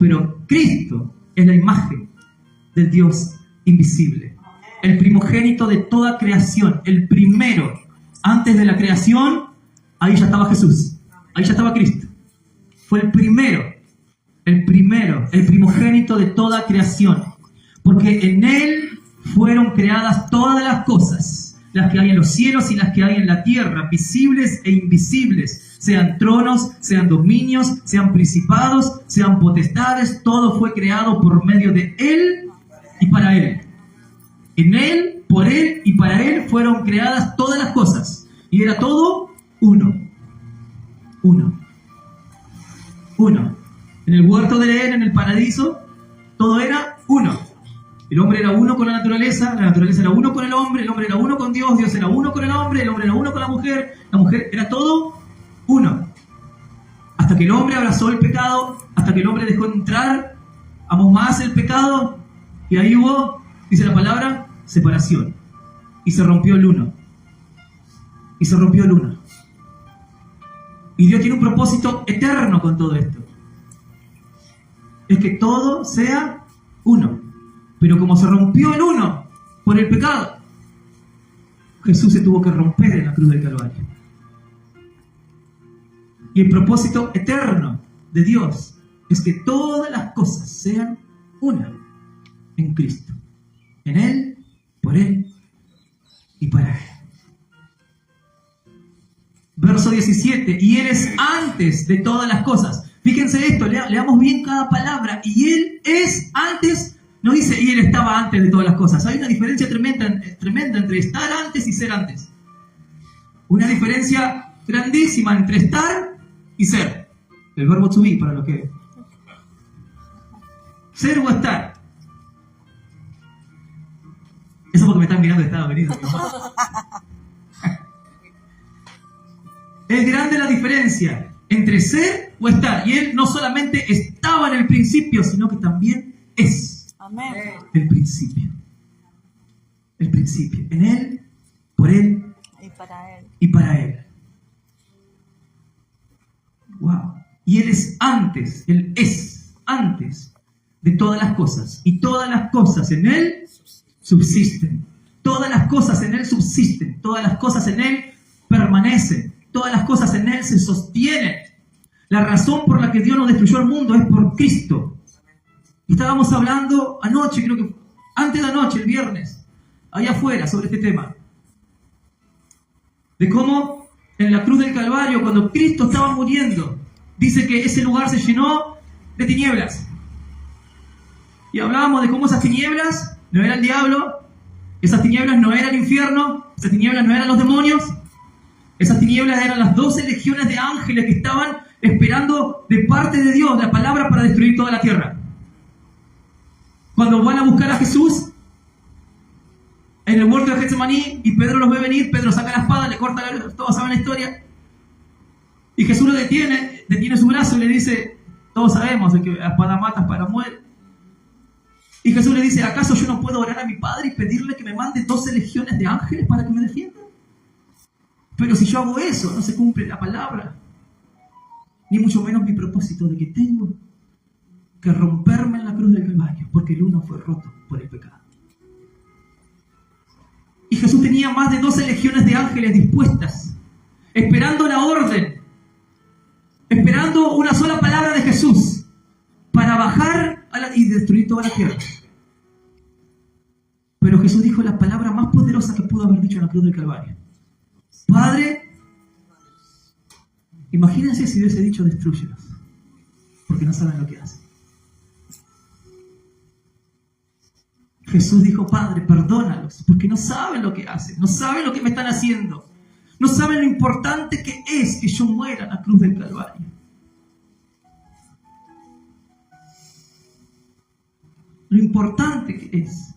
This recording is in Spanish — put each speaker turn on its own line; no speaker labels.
Pero Cristo es la imagen del Dios invisible, el primogénito de toda creación, el primero. Antes de la creación, ahí ya estaba Jesús, ahí ya estaba Cristo. Fue el primero, el primogénito de toda creación. Porque en Él fueron creadas todas las cosas, las que hay en los cielos y las que hay en la tierra, visibles e invisibles, sean tronos, sean dominios, sean principados, sean potestades, todo fue creado por medio de Él y para Él. En Él, por Él y para Él fueron creadas todas las cosas. Y era todo uno. Uno. En el huerto de Edén, en el paraíso, todo era uno. El hombre era uno con la naturaleza era uno con el hombre era uno con Dios, Dios era uno con el hombre era uno con la mujer era todo uno. Hasta que el hombre abrazó el pecado, hasta que el hombre dejó entrar, amó más el pecado, y ahí hubo, dice la palabra, separación. Y se rompió el uno. Y Dios tiene un propósito eterno con todo esto. Es que todo sea uno. Pero como se rompió el uno por el pecado, Jesús se tuvo que romper en la cruz del Calvario. Y el propósito eterno de Dios es que todas las cosas sean una en Cristo. En Él, por Él y para Él. Verso 17. Y Él es antes de todas las cosas. Fíjense esto, leamos bien cada palabra. Y Él es antes. No dice, y Él estaba antes de todas las cosas. Hay una diferencia tremenda entre estar antes y ser antes. Una diferencia grandísima entre estar y ser. El verbo to be, para lo que... Ser o estar. Eso porque me están mirando de Estados Unidos. Es grande la diferencia entre ser o estar. Y Él no solamente estaba en el principio, sino que también es.
Amén.
El principio. El principio. En Él, por Él y para Él. Wow. Y Él es antes. Él es antes de todas las cosas. Y todas las cosas en Él subsisten. Todas las cosas en Él subsisten. Todas las cosas en Él permanecen. Todas las cosas en Él se sostienen. La razón por la que Dios no destruyó el mundo es por Cristo. Estábamos hablando anoche, creo que antes de anoche, el viernes, allá afuera, sobre este tema. De cómo en la cruz del Calvario, cuando Cristo estaba muriendo, dice que ese lugar se llenó de tinieblas. Y hablábamos de cómo esas tinieblas no era el diablo, esas tinieblas no era el infierno, esas tinieblas no eran los demonios, esas tinieblas eran las 12 legiones de ángeles que estaban esperando de parte de Dios la palabra para destruir toda la tierra. Cuando van a buscar a Jesús en el huerto de Getsemaní y Pedro los ve venir, Pedro saca la espada, le corta todos saben la historia, y Jesús lo detiene su brazo y le dice, todos sabemos que la espada mata, espada muere. Y Jesús le dice, ¿acaso yo no puedo orar a mi Padre y pedirle que me mande 12 legiones de ángeles para que me defiendan? Pero si yo hago eso, no se cumple la palabra, ni mucho menos mi propósito de que tengo que romperme en la cruz del Calvario, porque el uno fue roto por el pecado. Y Jesús tenía más de 12 legiones de ángeles dispuestas, esperando la orden, esperando una sola palabra de Jesús para bajar y destruir toda la tierra. Pero Jesús dijo la palabra más poderosa que pudo haber dicho en la cruz del Calvario. Padre, imagínense si hubiese dicho destrúyelos, porque no saben lo que hacen. Jesús dijo, Padre, perdónalos, porque no saben lo que hacen, no saben lo que me están haciendo, no saben lo importante que es que yo muera en la cruz del Calvario. Lo importante que es.